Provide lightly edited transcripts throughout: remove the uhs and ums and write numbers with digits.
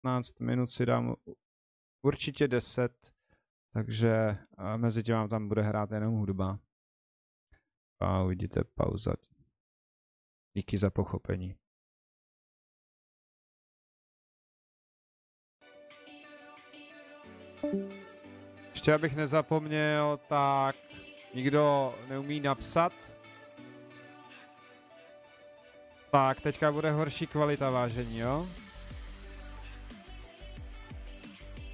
15 minut si dám určitě 10, takže mezi tím tam bude hrát jenom hudba. A uvidíte pauza. Díky za pochopení. Ještě abych nezapomněl, tak nikdo neumí napsat. Tak, teďka bude horší kvalita vážení, jo?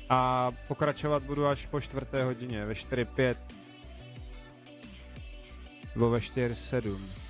A pokračovat budu až po 4:00, ve 4:05. Nebo ve 4:07.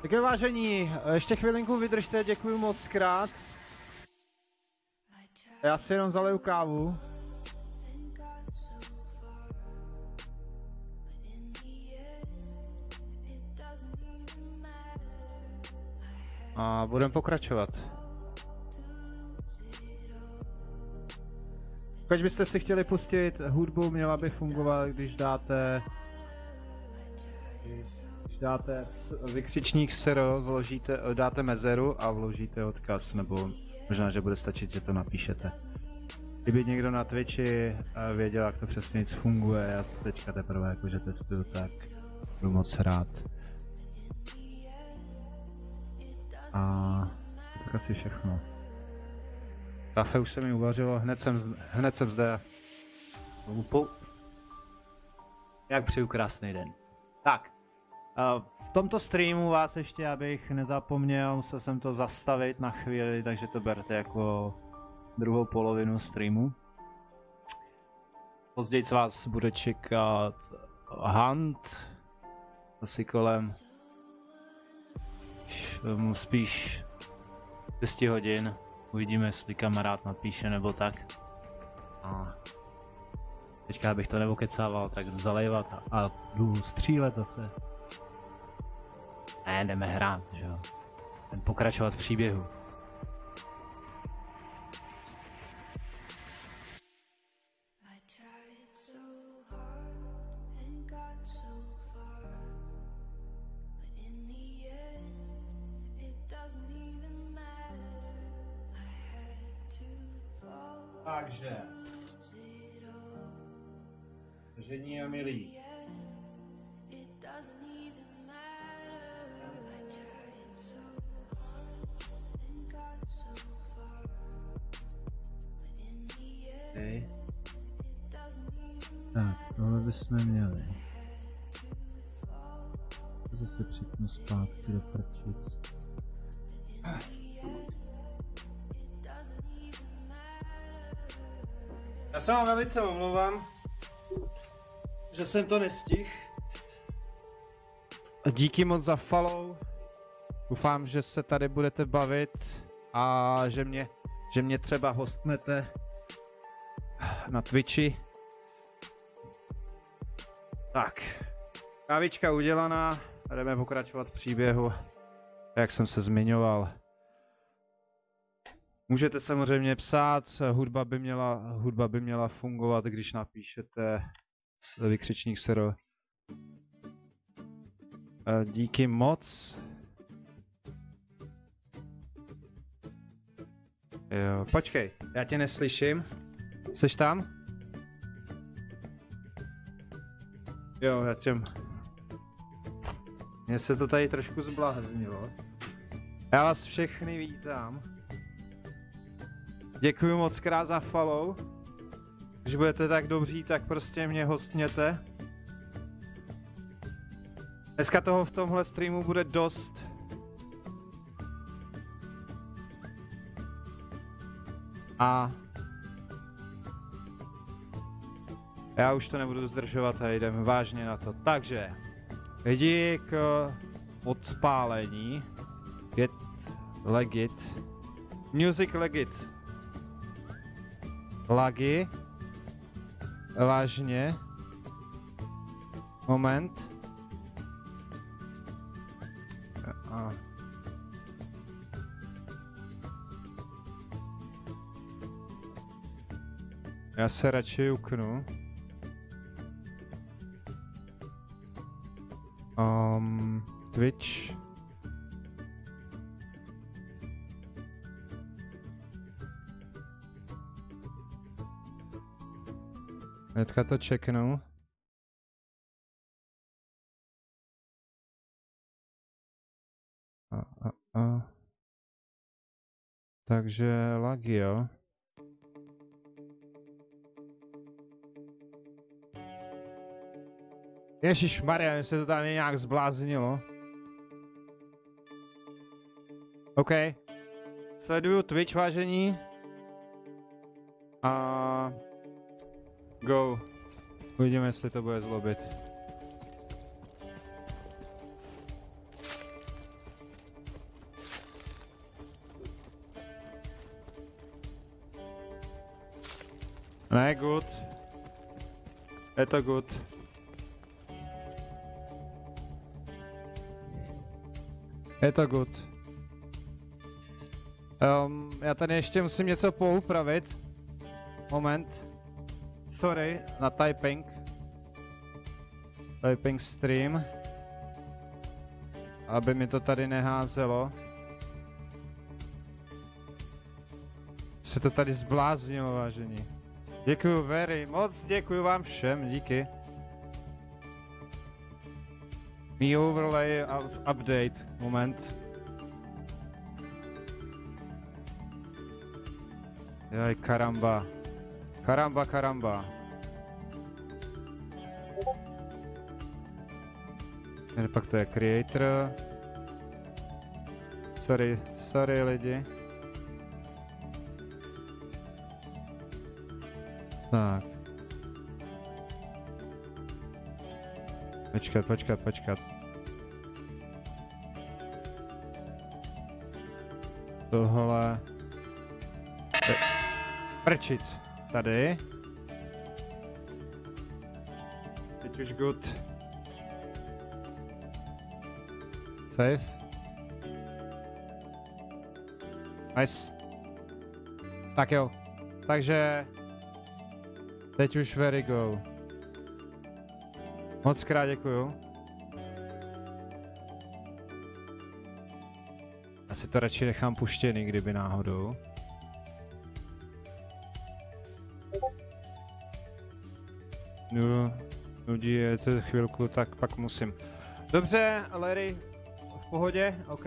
Tak jo, vážení, ještě chvilinku vydržte, děkuji moc krát. Já si jenom zaleju kávu. A budeme pokračovat. Pokud byste si chtěli pustit hudbu, měla by fungovat, když dáte vykřičník sero, dáte mezeru a vložíte odkaz, nebo možná, že bude stačit, že to napíšete. Kdyby někdo na Twitchi věděl, jak to přesně nic funguje, já to teďka teprve jakože testuju, tak budu moc rád. A tak asi všechno. Kafe už se mi uvařilo, hned jsem zde. Jak přeju krásný den. Tak, v tomto streamu vás ještě, abych nezapomněl, musel jsem to zastavit na chvíli, takže to berte jako druhou polovinu streamu. Později vás bude čekat Hunt, asi kolem spíš 6 hodin. Uvidíme, jestli kamarád napíše nebo tak. A teďka bych to nebokecával, tak jdu zalejvat a jdu střílet zase. Ne, jdeme hrát, že jo. Jdeme pokračovat v příběhu. Takže. Žení a milí. Okay. Tak, tohle bychom měli. Zase připnu zpátky do prčic. Já se vám velice omlouvám, že jsem to nestihl. Díky moc za follow. Doufám, že se tady budete bavit a že mě třeba hostnete na Twitchi. Tak, kávička udělaná a jdeme pokračovat v příběhu, jak jsem se zmiňoval. Můžete samozřejmě psát, hudba by měla fungovat, když napíšete vykřičník sero. Díky moc. Jo, počkej, já tě neslyším. Jseš tam? Jo, já tě... Mně se to tady trošku zbláznilo. Já vás všechny vítám. Děkuji moc krát za follow. Když budete tak dobří, tak prostě mě hostněte. Dneska toho v tomhle streamu bude dost. A já už to nebudu zdržovat a jdeme vážně na to. Takže jdi k odpálení. Get legit. Music legit. Lagy. Vážně. Moment. Já se radši uknu. Twitch. Hnedka to čeknu. Takže lagy, jo. Ježišmarja, mě se to tady nějak zbláznilo. OK. Sleduju Twitch, vážení. A... Go. Uvidíme, jestli to bude zlobit. Ne, good. Je to good. Je to good. Já tady ještě musím něco poupravit. Moment. Sorry, na typing. Typing stream. Aby mi to tady neházelo. Se to tady zbláznilo, vážení. Děkuju moc děkuju vám všem, díky. Mi overlay update, moment. Jaj, karamba. Karamba. Pak to je creator. Sorry lidi. Tak. Počkat. Tohle. Prčic. Tady. Teď už good. Save. Nice. Tak jo. Takže teď už very go. Moc krát děkuju. Asi to radši nechám puštěný, kdyby náhodou. Nudí je to chvilku, tak pak musím. Dobře, Larry, v pohodě, OK.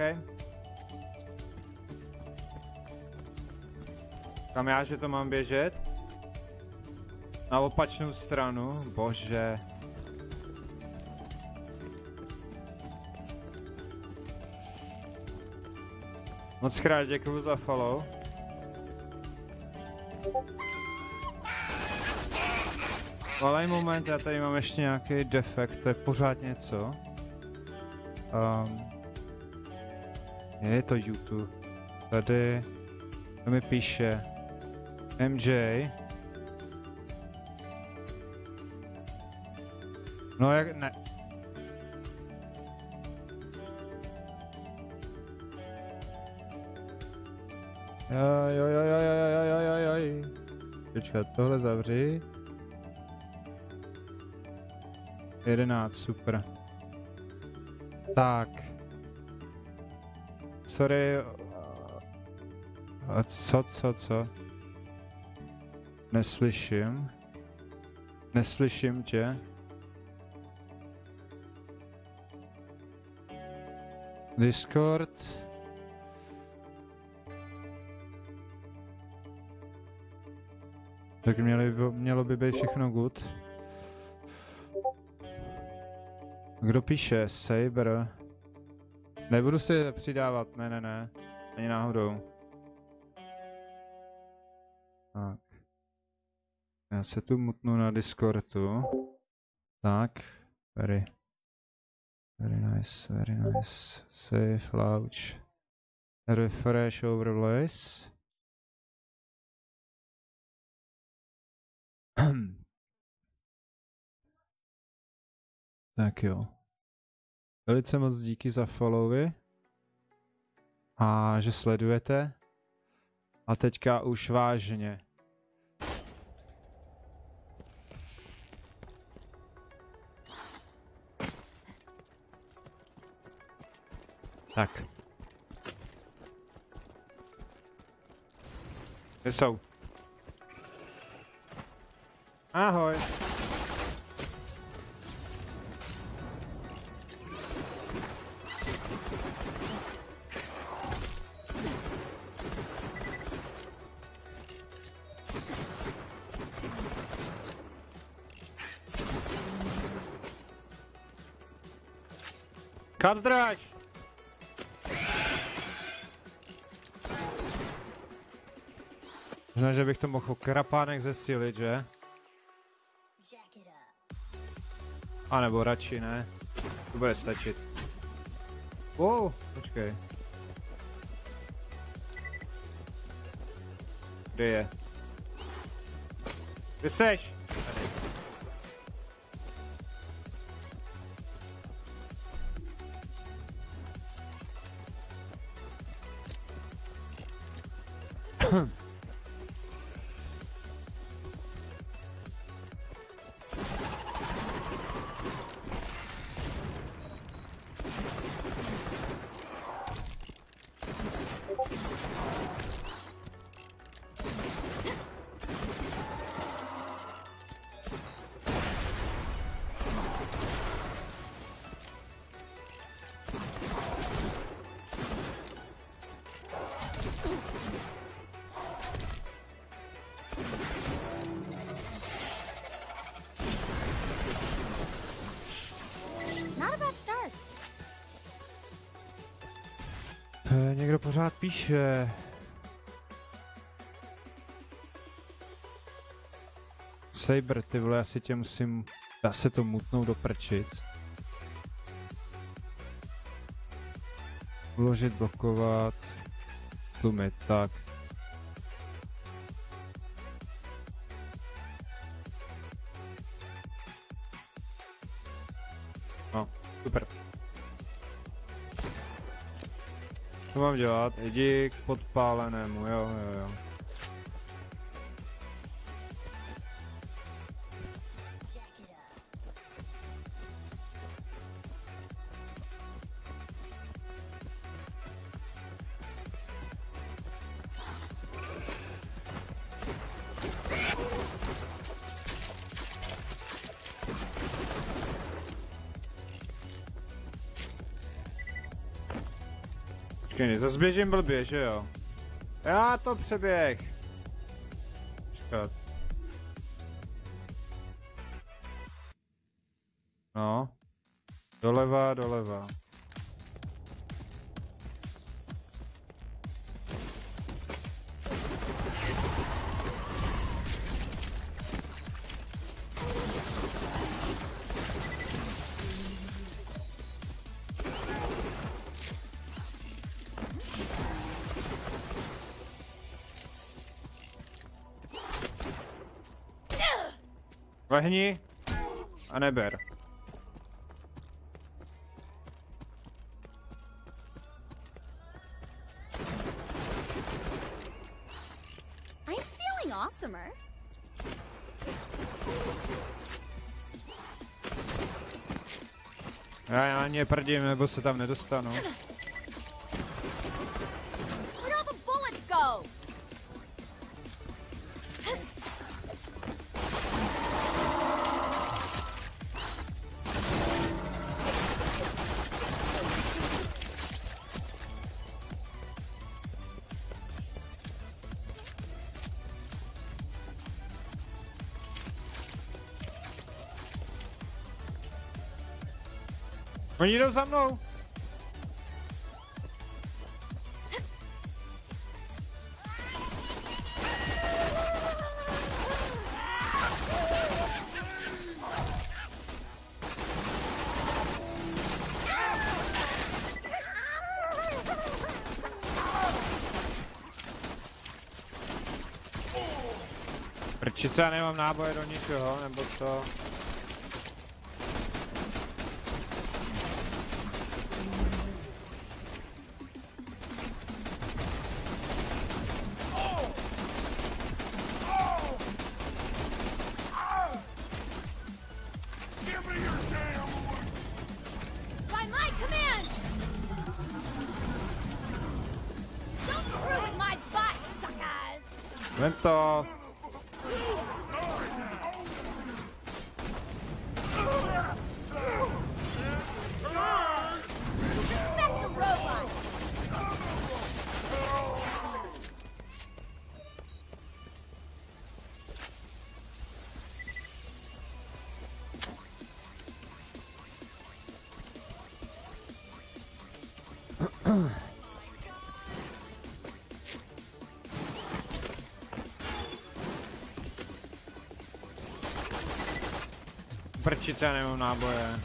Kam já, že to mám běžet? Na opačnou stranu, bože. Moc krát děkuju za follow. Ale moment, já tady mám ještě nějaký defekt, to je pořád něco. Je to YouTube. Tady to mi píše MJ. No jak ne. Joj. Počkat, tohle zavřít. 11, super. Tak. Sorry. Co? Neslyším tě. Discord. Tak mělo by být všechno good. Kdo píše? Saber. Nebudu si přidávat, ne. Ani náhodou. Tak. Já se tu mutnu na Discordu. Tak. Very nice. Save, launch. Refresh overlays. Tak jo. Velice moc díky za followy. A že sledujete. A teďka už vážně. Tak. Kde jsou? Ahoj. Kam zdráš? Možná, že bych to mohl krapánek zesílit, že? A nebo radši ne. To bude stačit. Wow, počkej. Kde je? Kde seš? Někdo pořád píše. Saber, ty vole, asi tě musím... Dá se to mutnout do prčic. Uložit, blokovat. Tlumit, tak. No, super. Co mám dělat? Jdi k podpálenému, jo. Počkej, zase běžím blbě, že jo? Já to přeběh! Počkat. No. Doleva. Lehni a neber. I'm feeling awesomer. Já na ně prdím, nebo se tam nedostanu. Where'd all the bullets go? Oni jdou za mnou. Prčice, já nemám náboje do ničeho, nebo co? By my command! Don't ruin my butt, suckers! Vem to. Respect the robot! Prčice, já nemám náboje.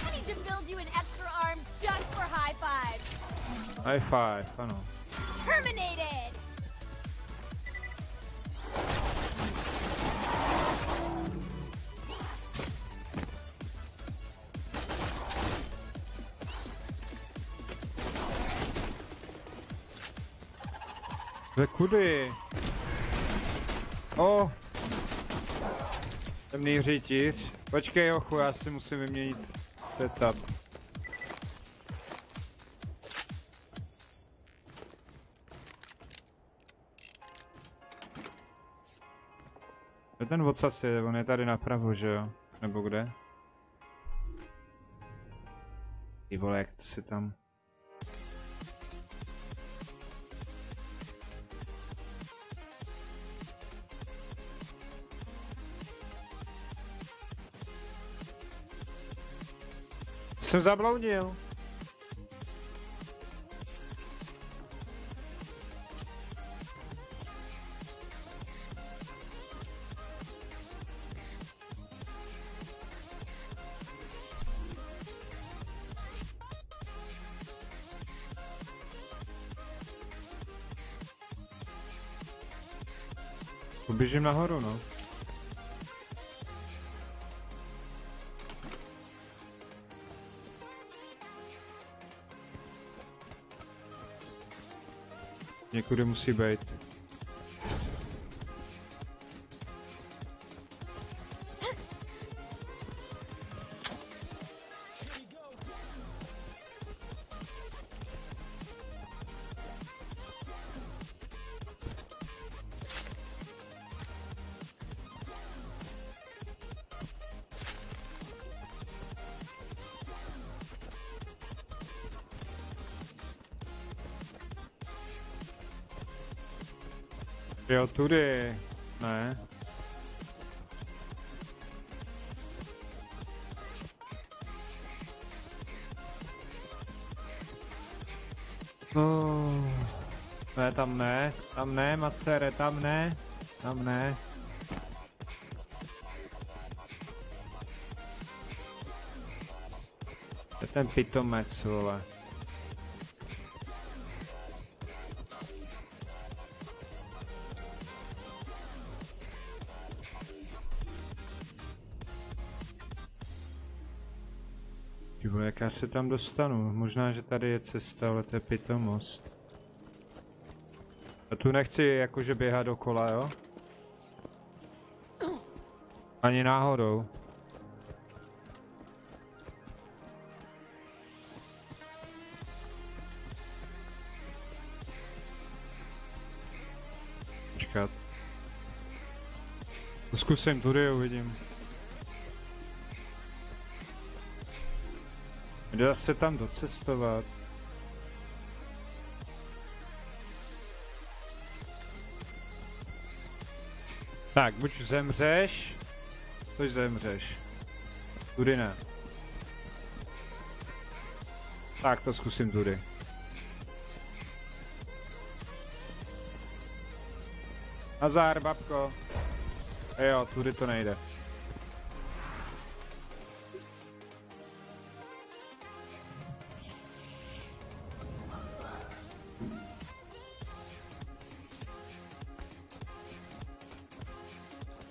I need to build you an extra arm just for high High five, ano. Terminated! Kudy? Oh! Temný řítiř. Počkej, ochu, já si musím vyměnit setup. Kde ten vocas je? On je tady napravo, že jo? Nebo kde? Ty vole, jak to si tam... Jsem zabloudil. Běžím nahoru, no. Někudy musí být. Jo, tudy. Ne. Oh. Ne, tam ne. Tam ne, masere, tam ne. Tam ne. To je ten pitomec, vole. Jak já se tam dostanu? Možná, že tady je cesta, ale to je pitomost. A tu nechci jakože běhat dokola, jo? Ani náhodou. Počkat. Zkusím tudy, uvidím. Dá se tam docestovat. Tak, buď zemřeš, tož zemřeš. Tudy ne. Tak, to zkusím tudy. Nazár, babko. Jo, tudy to nejde.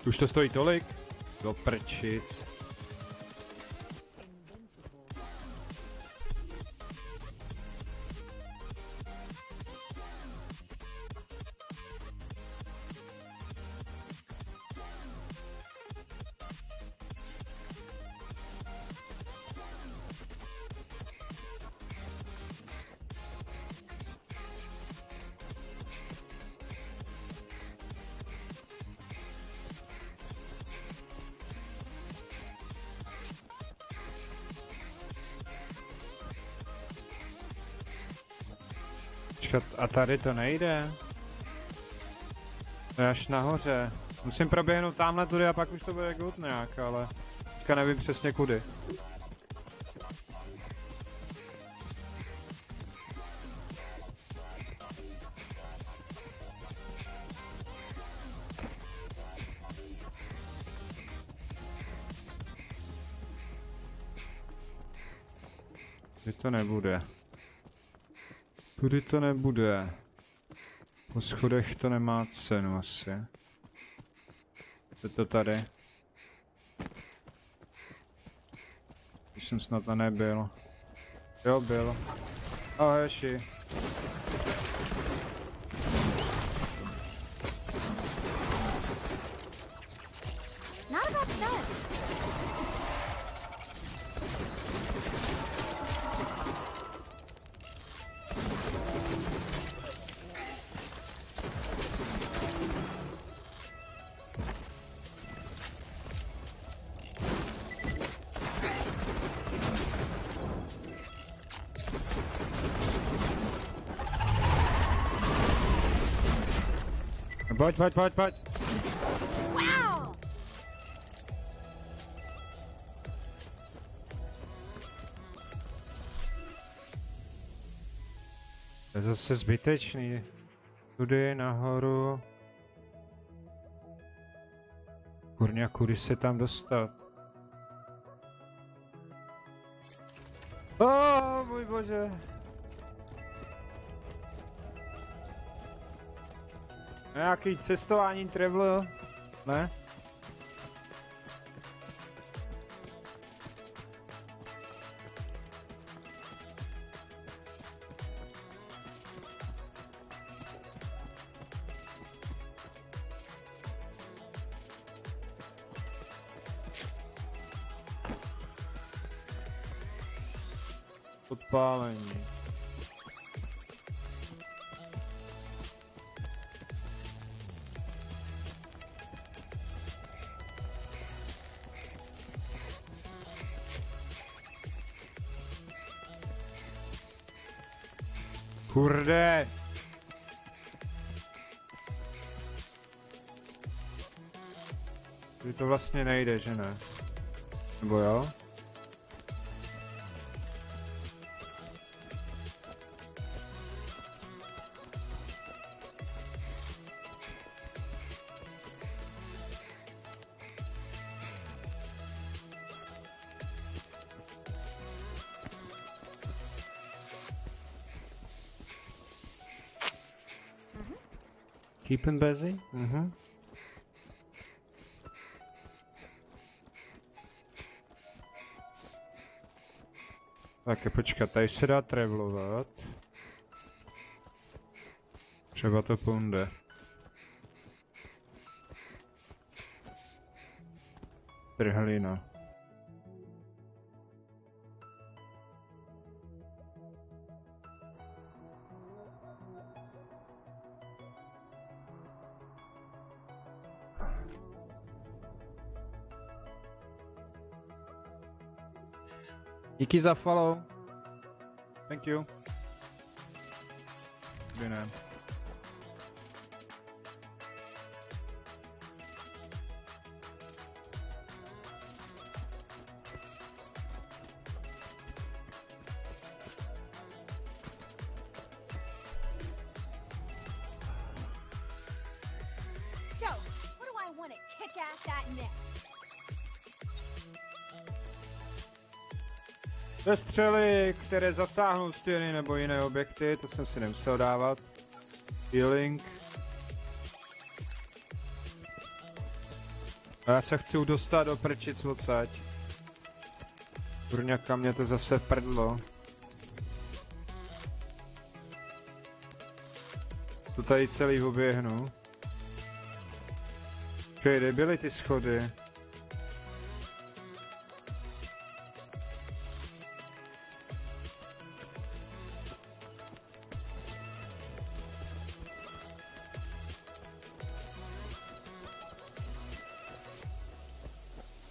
Už to stojí tolik? Do prčic. A tady to nejde. To je až nahoře. Musím proběhnout tamhle tudy a pak už to bude good nějak, ale teďka nevím přesně kudy. Že to nebude. Tudy to nebude. Po schodech to nemá cenu asi. Co to tady? Když jsem snad nebyl. Jo, byl. Ahoj, Ješi. Not about stuff. Pojď. Wow! To je zase zbytečný. Tudy nahoru. Kurňa, kudy se tam dostat? Můj bože. Nějaký cestování travel? Ne? Podpálení. Kurde! Tady to vlastně nejde, že ne? Nebo jo? Keep him busy? Mhm. Tak počkat, tady se dá travelovat. Třeba to půjde. Trhlina. Díky za follow. Thank you. Ne. So, what do I want to kick ass at next? Ze střely, které zasáhnou stěny nebo jiné objekty, to jsem si nemusel dávat. Healing. A já se chci dostat do prčic odsaď. Kurňaka, mě to zase prdlo. To tady celý oběhnu. Kde byly ty schody?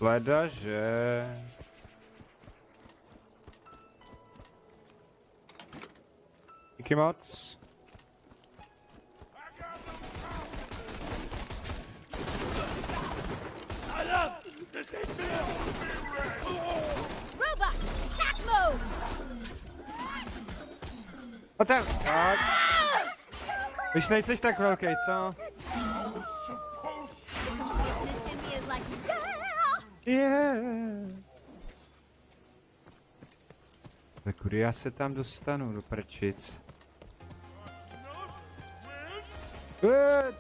Ledaže. Díky moc. Robot, attack mode! Pojď sem. Tak. Když nejseš tak velký, co? Dismissed in me is like, Yeah. Tak kudy já se tam dostanu do prčic?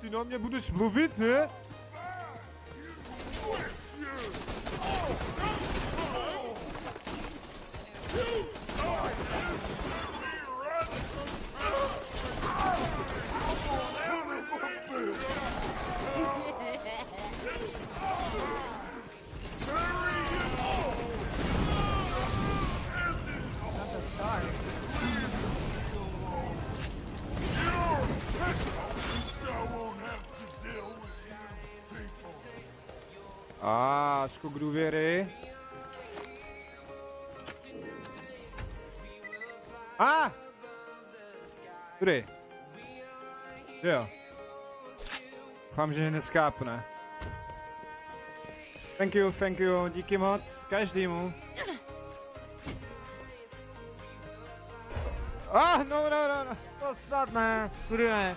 Ty na mě budeš mluvit, ne? Skok důvěry. Tudy. Jo. Doufám, že neskápne. Thank you, díky moc, každému. No, to snad ne, tudy ne.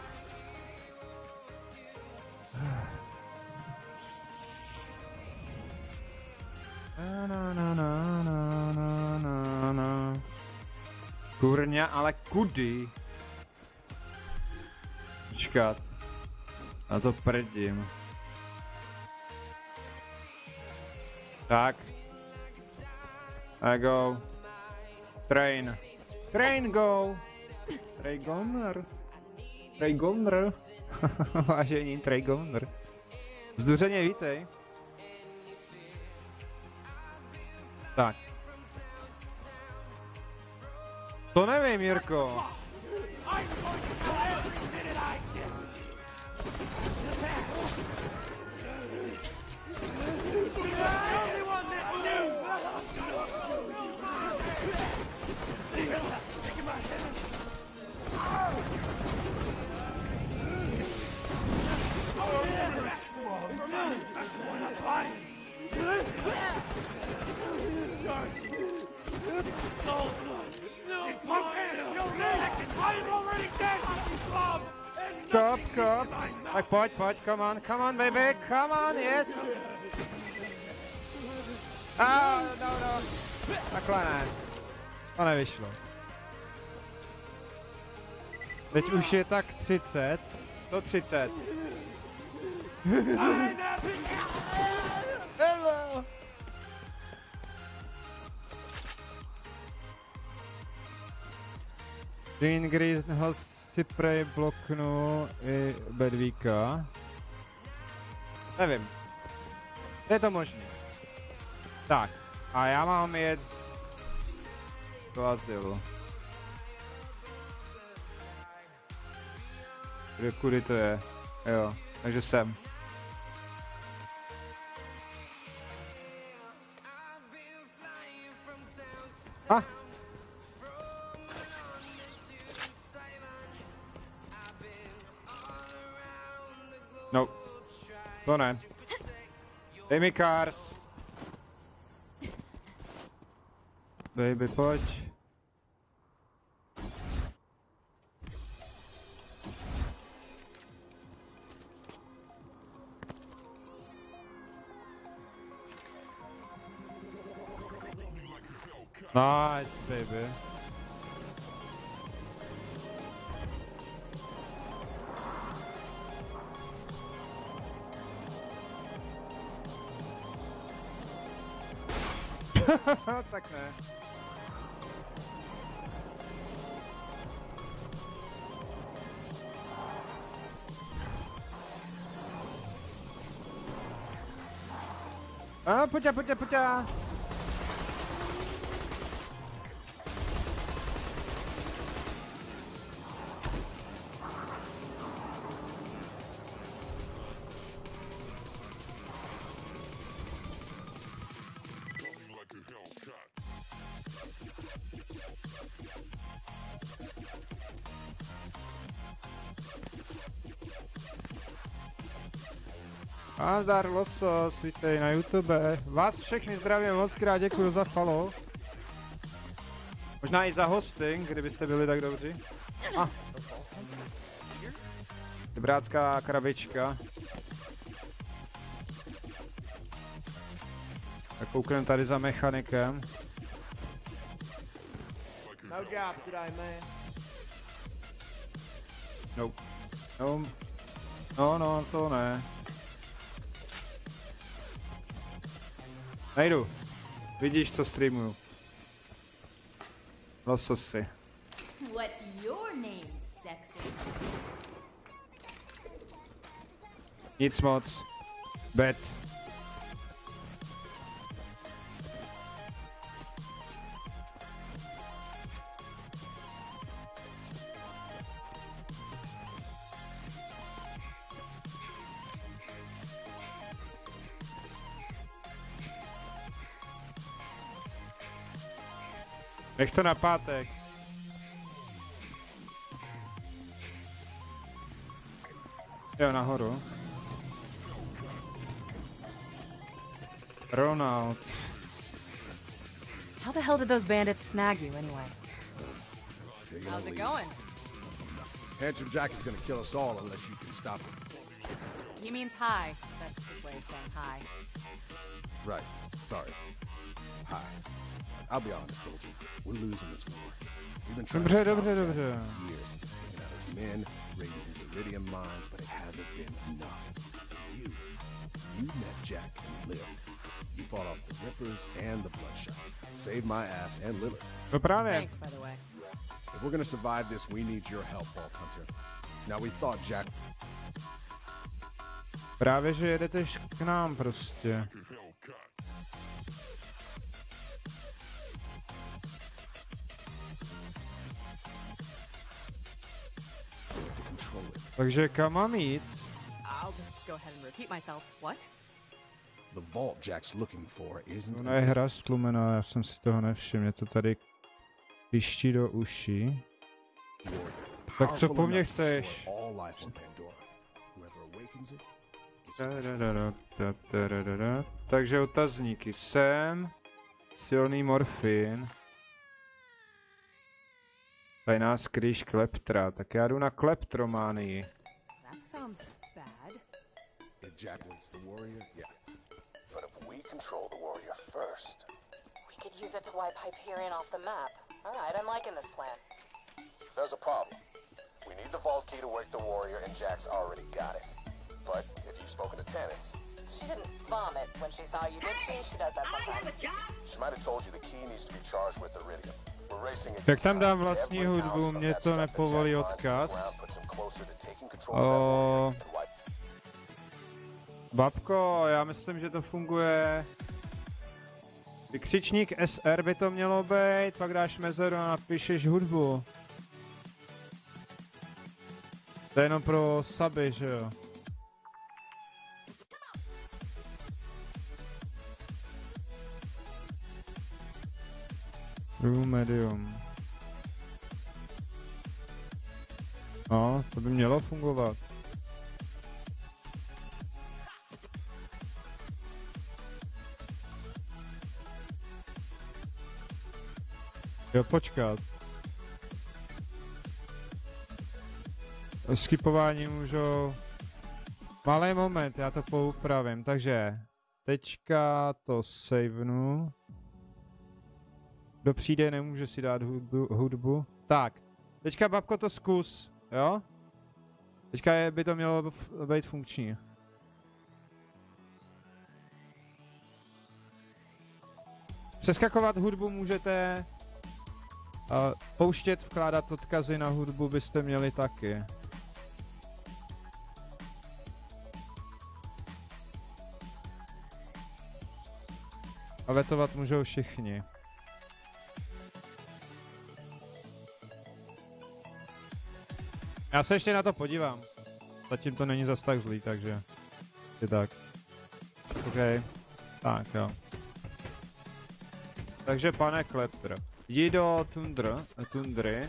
Kurňa, ale kudy? Počkat. Na to prdím. Tak. I go. Train. Train go. Traygoner. Vážení, Traygoner. Zduřeně vítej. Tak. To nevím, Jirko. Cop. Tak pojď, come on, baby, come on, yes. No. Takhle ne. To nevyšlo. Teď už je tak 30. 130. Hello. Green Grease ho si prej bloknu i Bedvíka. Nevím. Je to možné. Tak. A já mám jet do azylu. Kudy to je? Jo, takže sem. No. To ne. Dej mi cars. Baby, pojď. Nice, baby. Tak ne. Pojď. Zdar Losos, vítej na YouTube. Vás všechny zdravím, moc krát děkuji za follow. Možná i za hosting, kdybyste byli tak dobří. Dobrácká krabička. Tak kouknem tady za mechanikem. No job today, man. No. No, to ne. Nejdu. Vidíš, co streamuju. Lososy. What's your name, sexy? Nic moc. Bet. Nech to na pátek. Jo, nahoru. Ronald. How the hell did those bandits snag you anyway? Taking How's a it lead. going? Handsome Jack is gonna kill us all unless you can stop him. He means hi. That's his way of saying hi. Right. Sorry. Hi. I'll be honest, soldier. We're losing this war. We've been trying to Dobře, stop dobře, Jack dobře. for years. Taking out his men, raiding his iridium mines, but it hasn't been enough. You met Jack and lived. You fought off the Rippers and the Bloodshots. Saved my ass and Lilith's. No právě. Thanks, by the way. If we're gonna survive this, we need your help, Vault Hunter. Now we thought Jack Právě, že jedete k nám prostě. to control it. Takže kam mám jít? I'll just go ahead and repeat myself. What? The vault Jack's looking for isn't Ona je hra stlumená, já jsem si toho nevšiml, mě to tady piští do uší. Tak co po mně chceš? Takže otazníky. Jsem silný morfin. Tajná skrýš kleptra. Tak já jdu na kleptrománii. That sounds bad. If Jack wants the warrior, yeah. But if we control the warrior first, We could use it to wipe Hyperion off the map. Alright, I'm liking this plan. There's a problem. We need the vault key to work the warrior, and Jack's already got it. But if you've spoken to Tannis, She didn't vomit when she saw you, did she? She does that sometimes. she might have told you the key needs to be charged with iridium. We're racing against Jak tam dám time. vlastní Every hudbu, ounce of mě that to stuff that nepovolí Jack finds from the odkaz. ground puts him closer to taking control of that warrior and wipe. Babko, já myslím, že to funguje. Vykřičník SR by to mělo být, pak dáš mezeru a napíšeš hudbu. To je jenom pro suby, že jo? True medium. No, to by mělo fungovat. Jo, počkat. Skipování můžou... Malý moment, já to poupravím, takže... Teďka to savenu. Kdo přijde, nemůže si dát hudbu. Tak, teďka babko to zkus, jo? Teďka by to mělo být funkční. Přeskakovat hudbu můžete. Pouštět, vkládat odkazy na hudbu byste měli taky. A vetovat můžou všichni. Já se ještě na to podívám. Zatím to není zas tak zlý, takže... Je tak. OK. Tak jo. Takže pane Kleptr. Jdi do tundry.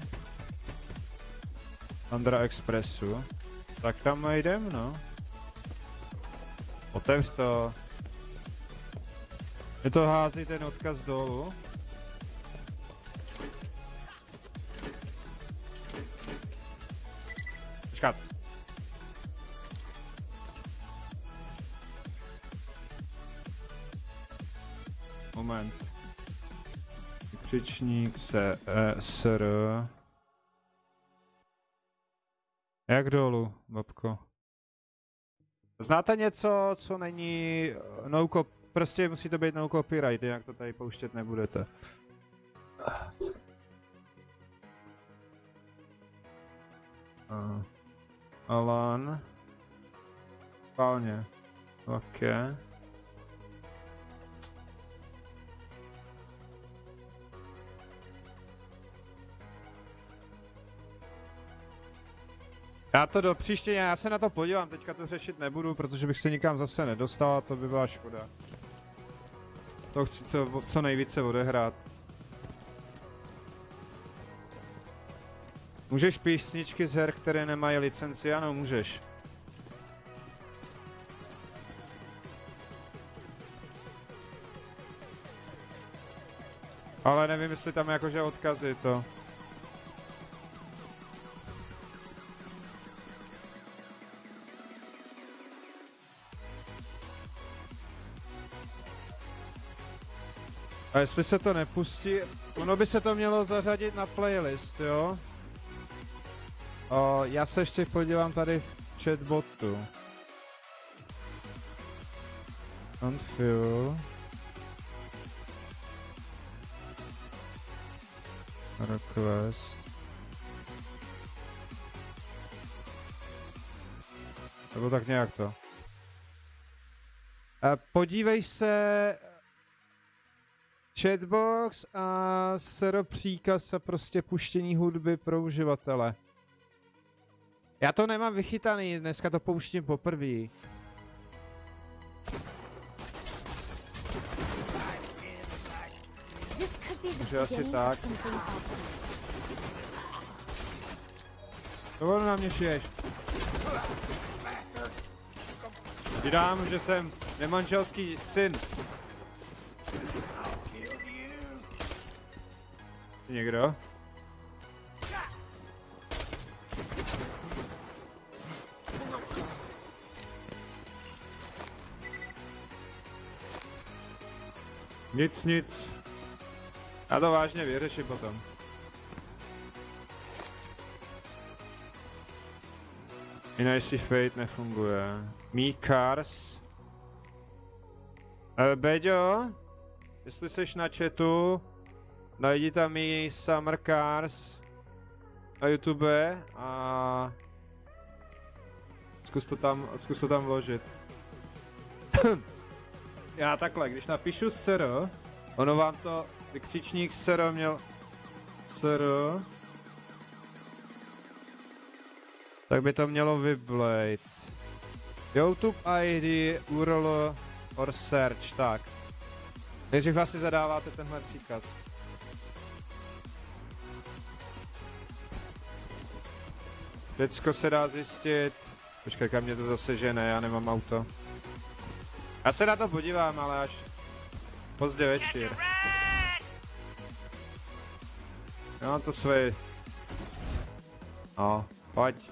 Tundra Expressu. Tak tam jdem, no. Otevř to. Je to hází ten odkaz dolů. Počkat. Moment. Křičník SR. Jak dolů, babko? Znáte něco, co není prostě musí to být no copyright, jinak to tady pouštět nebudete. Alan. Pálně. OK. Já to do příště, já se na to podívám, teďka to řešit nebudu, protože bych se nikam zase nedostal a to by byla škoda. To chci co nejvíce odehrát. Můžeš písničky z her, které nemají licenci? Ano, můžeš. Ale nevím, jestli tam jakože odkazy to. A jestli se to nepustí, ono by se to mělo zařadit na playlist, jo? Já se ještě podívám tady v chatbotu. Unfuel. Request. Nebo tak nějak to. Podívej se chatbox a sero příkaz a prostě puštění hudby pro uživatele. Já to nemám vychytaný, dneska to pouštím poprvé. Takže asi tak. Dovodu na mě šiješ. Ti dám, že jsem nemanželský syn. Někdo? Nic. Já to vážně vyřeším potom. Jinak Fate nefunguje. Me Cars. Beďo, jestli seš na chatu, najdi tam i Summer Cars na YouTube a zkus to tam vložit. Já takhle, když napíšu SR, ono vám to, vykřičník SR měl SR, tak by to mělo vyblejt. YouTube ID, URL or search, tak. Nejdřív asi zadáváte tenhle příkaz. Všecko se dá zjistit. Počkej, kam mě to zase žene, já nemám auto. Já se na to podívám, ale až pozdě večer. Já mám to svoje. No, pojď.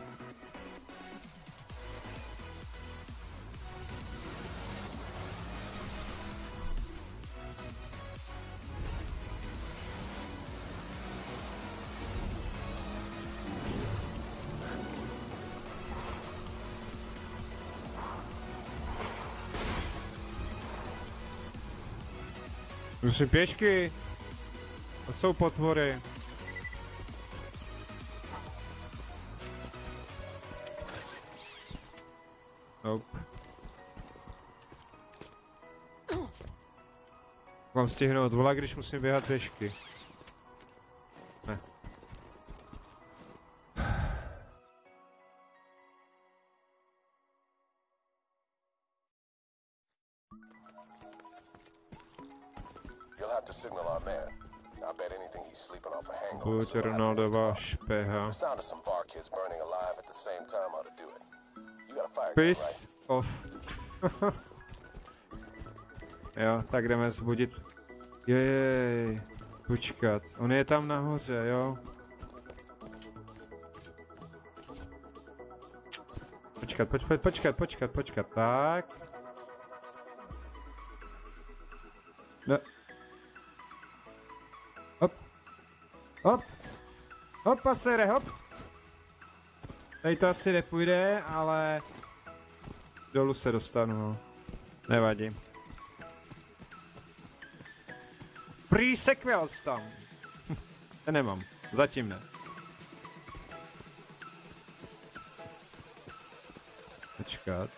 Musím pěšky. To jsou potvory. Nope. Mám stihnout vola, když musím běhat pěšky. Ne. To signal our man. I bet anything he's sleeping off a hangover. Buď Ronaldová špeha. The sound of some bar kids burning alive at the same time ought to do it. You got a fire gun, Piss right? off. Jo, tak jdeme zbudit. Jej, počkat. On je tam nahoře, jo? Počkat, tak. No. Hop, pasere, hop. Tady to asi nepůjde, ale Dolů se dostanu, no. Nevadí. Pre-sequels tam. To nemám. Zatím ne. Počkat.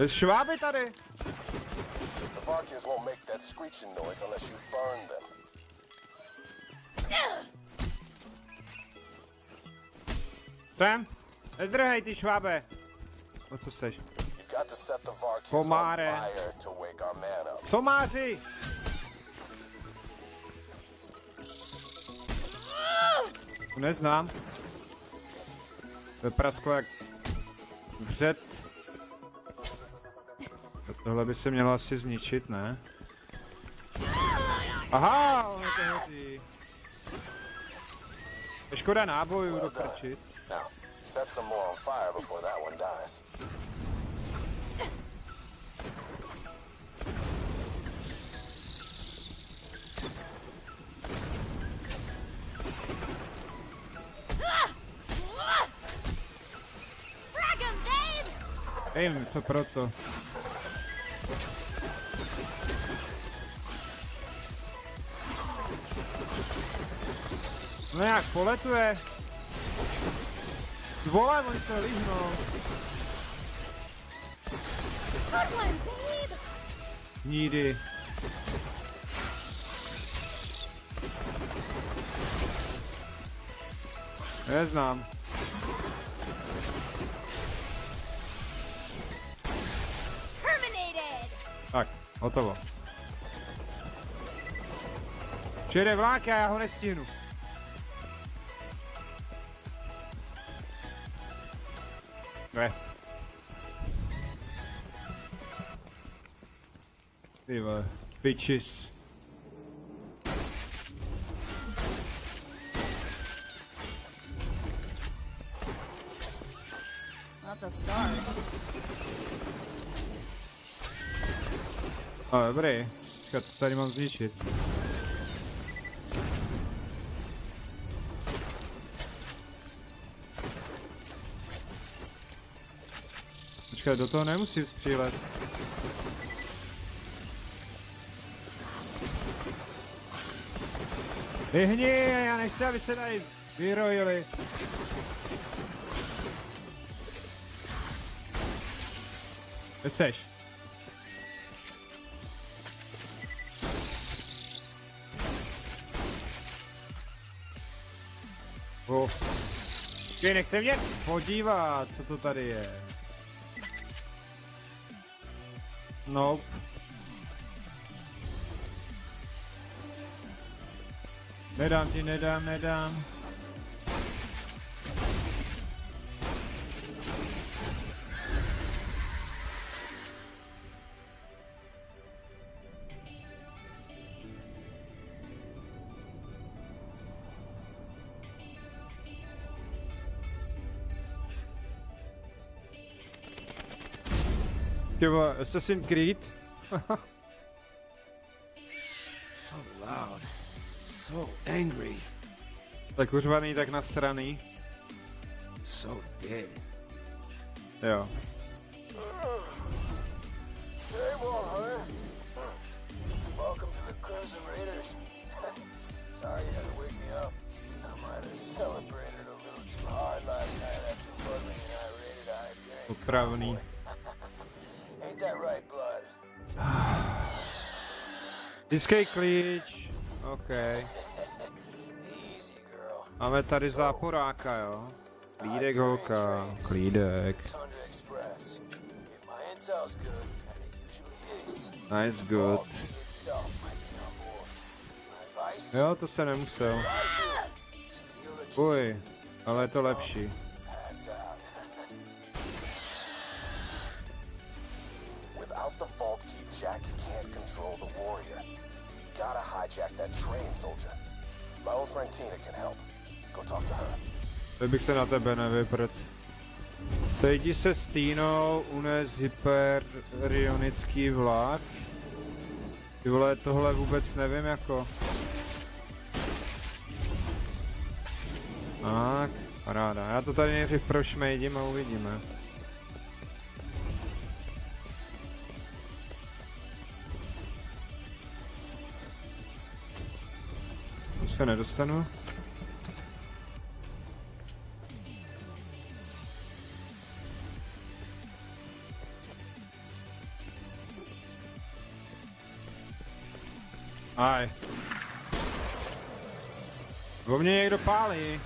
There's šváby tady. The Varkians won't make that screeching noise unless you burn them. Sem? Nezdrhej ty švábe. No co seš? You've got to set the Varkians Komáre. on fire to wake our man up. Somáři! To neznám. To je prasklo jak vřet. Tohle by se mělo asi zničit, ne? Aha, on je to hodí. Je škoda nábojů dokrčit. Now, set some more on fire before that one dies. Nevím, co proto. No jak poletuje. Vole, oni se líhnou. Nídy. Neznám. Tak, hotovo. Přijede vlák a já ho nestihnu. Ne. Ty vole, bitches. That's a start. Dobrý. Počkat, to tady mám zničit. Počkat, do toho nemusím střílet. Vyhni, já nechci, aby se tady vyrojili. Kde seš? Nechte mě podívat, co to tady je. Nope. Nedám ti, nedám. Ty vole, Assassin's Creed? So loud. So angry. Tak uřvaný, tak nasraný. So dead. Jo. Hey, Hunter. Welcome to the Crimson Raiders. Sorry you had to wake me up. I might have celebrated a little too hard last night after Budley and I raided IPA. Otravný. Ain't that right, Blood? Získej klíč. OK. Easy, girl. Máme tady záporáka, jo. Klídek, holka. Klídek. Tundra Express. If my intel's good, and it usually is, Nice, good. Valky itself might be on board. My advice? Jo, to se nemusel. Steal the key. Uj, ale je to lepší. Pass out. Jack can't control the warrior. You gotta hijack that train, soldier. My old friend Tina can help. Go talk to her. To bych se na tebe nevyprt. Sejdi se s Týnou, unes hyperionický vlak. Ty vole, tohle vůbec nevím jako. Tak, paráda. Já to tady nejdřív prošmejdím a uvidíme. Už se nedostanu. Aj. Vo mně někdo pálí.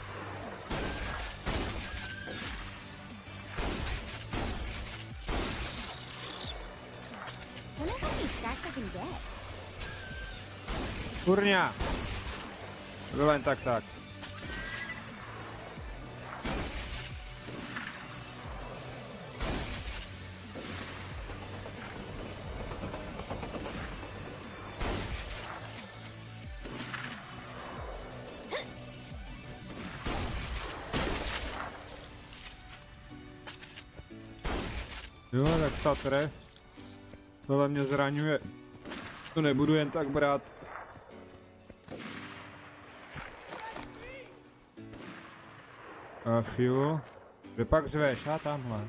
Wonder how many stacks I can get. Kurňa. To bylo jen tak. Jo, tak satrev. Tohle mě zraňuje. To nebudu jen tak brát. A fuel. Kde pak řveš? A tamhle.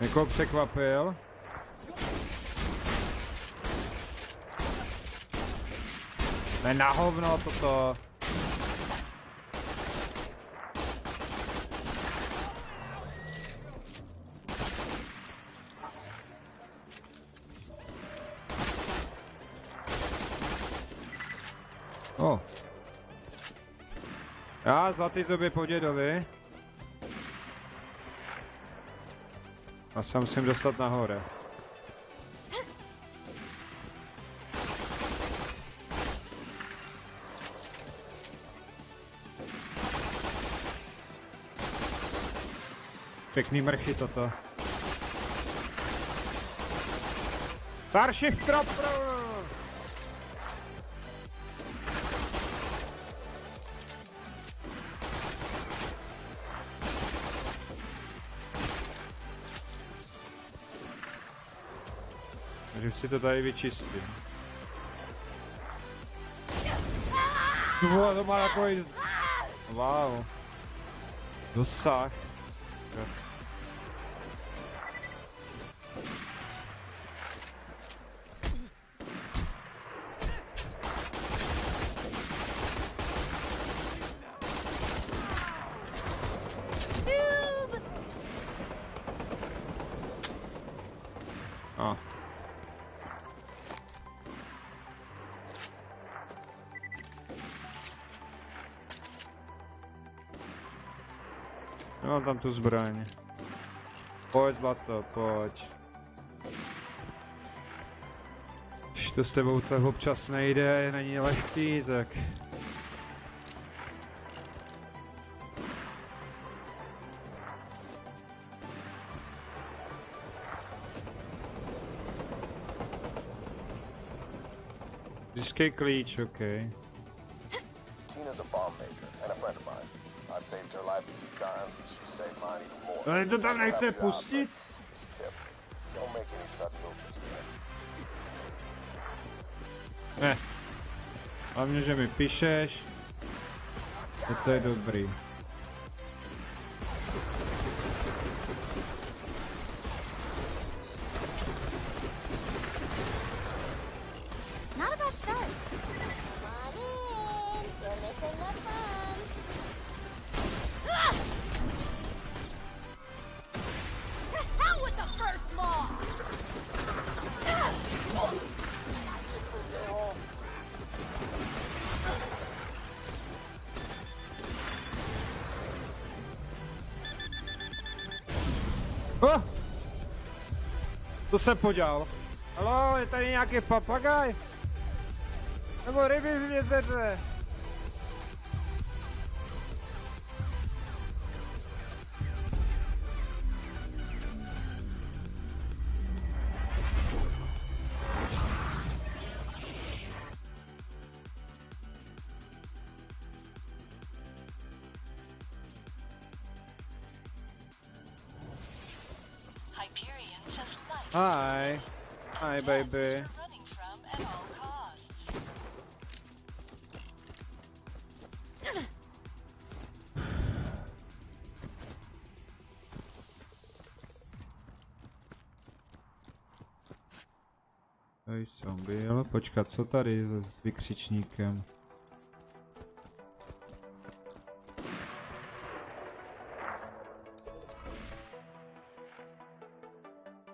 Někoho překvapil. Ne na hovno toto. O. Já zlatý zuby po dědovi. A se musím dostat nahoře. Pěkný mrchy toto. Starship Trooper! Takže si to tady vyčistím. To má takový... Wow. Dosah. A. Já mám tam tu zbraň. Pojď zlato, pojď. Když to s tebou tak občas nejde, není lehký, tak... Získej klíč, OK. Tina's a bomb maker and a friend of mine. I've saved her life a few times and she's saved mine even more. Ale to tam nechce pustit? It's a tip. Don't make any sudden movements there. Ne. Hlavně, že mi píšeš. To je dobrý. Not a bad start. Come on in. You're missing the fun. To hell with the first law! Oh! To jsem podělal. Haló, je tady nějaký papagaj? Nebo ryby v jezeře? Hi. Hi, baby. Tady jsem byl. Počkat, co tady s vykřičníkem?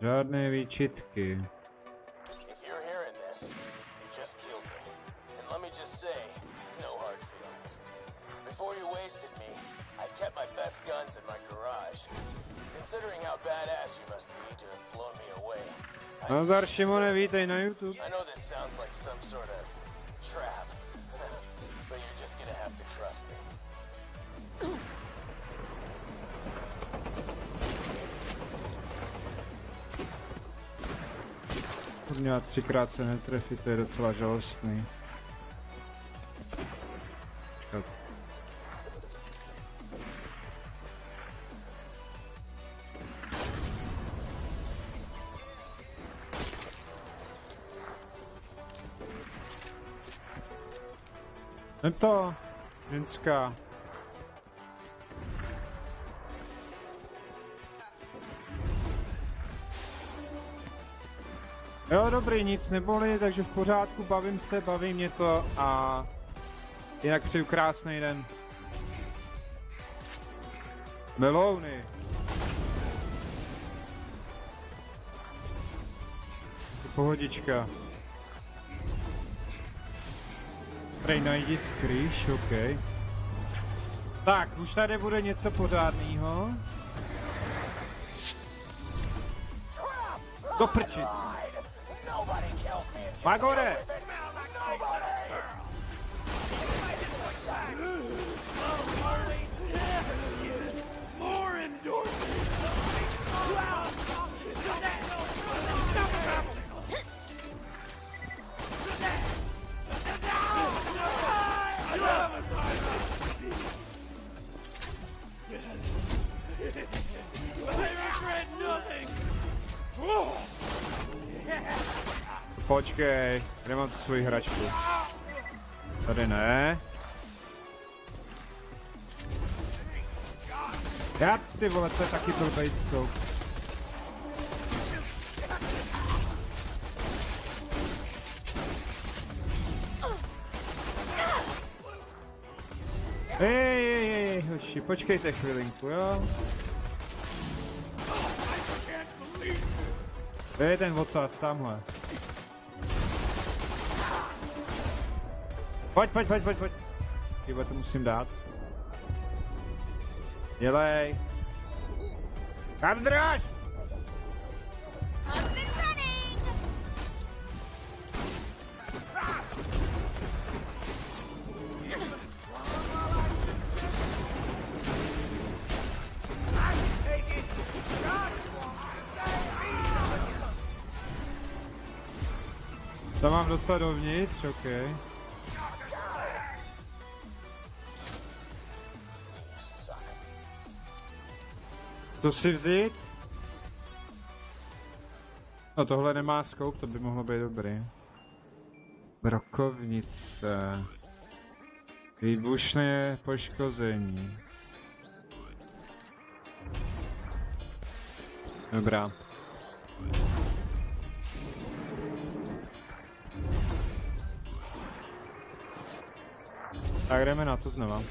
Žádné výčitky. If you're hearing this, you just killed me. And let me just say, no hard feelings. Before you wasted me, I kept my best guns in my garage. Considering how badass you must be to have blown me away. Nazdar Šimone, vítej na YouTube. I know this sounds like some sort of trap, but you're just gonna have to trust me. Kurňa, 3krát se netrefí, to je docela žalostný. Počkat. Jen to, ženská. Jo, dobrý, nic nebolí, takže v pořádku, bavím se, baví mě to a jinak přeju krásný den. Melouny. Pohodička. Prej najdi skrýš, OK. Tak, už tady bude něco pořádného. Do prčic. Magore! Počkej, kde mám tu svoji hračku? Tady ne. Já ty vole, to je taky blbej scope. Hej, hoši, počkejte chvilinku, jo? To je ten ocas tamhle. Pojď. Chyba to musím dát. Dělej. Kam zdráš? To mám dostat dovnitř, OK. To si vzít? No tohle nemá scope, to by mohlo být dobrý. Brokovnice. Výbušné poškození. Dobrá. Tak jdeme na to znova.